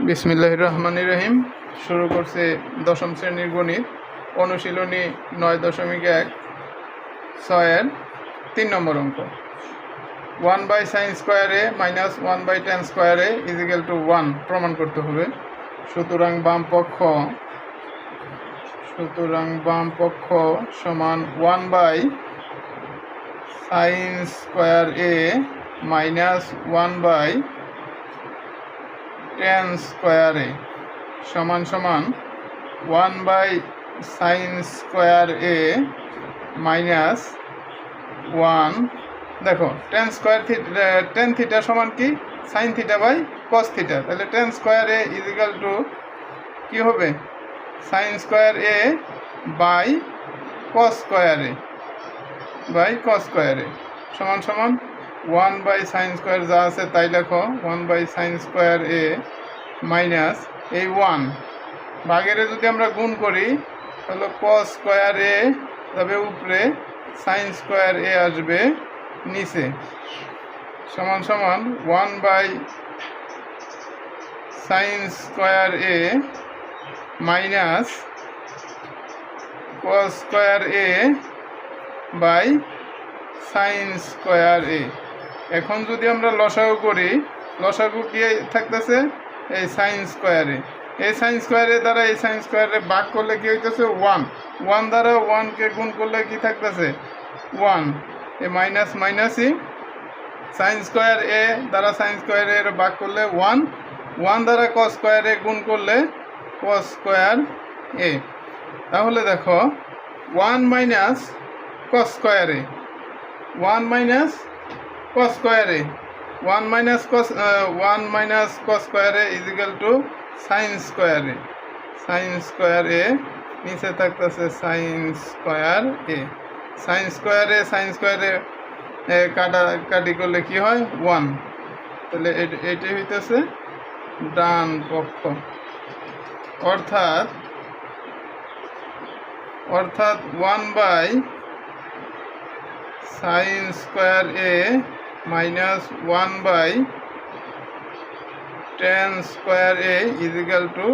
বিসমিল্লাহির রহমানির রহিম। শুরু করছে দশম শ্রেণীর গণিত অনুশীলনী 9.1 6-এর 3 নম্বর অঙ্ক। 1/sin স্কোয়ারে মাইনাস 1/tan স্কোয়ারে ইজিক্যাল টু 1 প্রমাণ করতে হবে। সুতরাং বাম পক্ষ সমান 1/sin square A minus 1/tan square A সমান 1/sin স্কোয়ার এ মাইনাস 1। দেখো tan থিটা সমান কি sin theta by cos theta, তাহলে tan square A is equal to কি হবে sin square A by cos square A সমান 1/sin স্কোয়ার যা আছে তাই লেখো 1/sin স্কোয়ার এ মাইনাস এই 1 ভাগের যদি আমরা গুণ করি তাহলে cos স্কোয়ার এ যাবে উপরে, sin স্কোয়ার এ আসবে নিচে, সমান 1/sin square A minus cos square A by sin square A. এখন যদি আমরা লসাগু করি, লসাগু কি থাকতেছে এই sin স্কোয়ার এ, এই sin স্কোয়ার এ দ্বারা এই sin স্কোয়ার এ ভাগ করলে কি হইতেছে 1 দ্বারা 1 কে গুণ করলে কি থাকতেছে 1, এই মাইনাস মাইনাসই sin স্কোয়ার এ দ্বারা sin স্কোয়ার এর ভাগ করলে 1 দ্বারা cos স্কোয়ার এ গুণ করলে cos স্কোয়ার এ। তাহলে দেখো 1 minus cos square A 1 minus cos square A 1 minus cos square A is equal two sin square এ নিচে থাকতেছে sin স্কোয়ার এ। sin স্কোয়ার এ কাটাকাটি করলে কি হয় 1, তাহলে এটি হইতেছে ডান পক্ষ, অর্থাৎ 1/sin square A minus 1/tan square A is equal two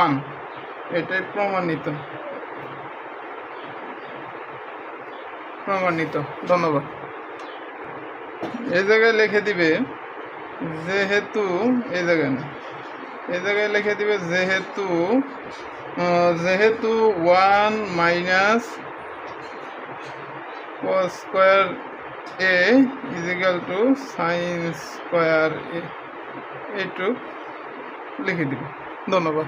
1, এটাই প্রমাণিত। ধন্যবাদ। এই জায়গায় লিখে দিবে যেহেতু যেহেতু 1 minus cos square A is equal two sin square এ, এইটুক লিখে দিবে। ধন্যবাদ।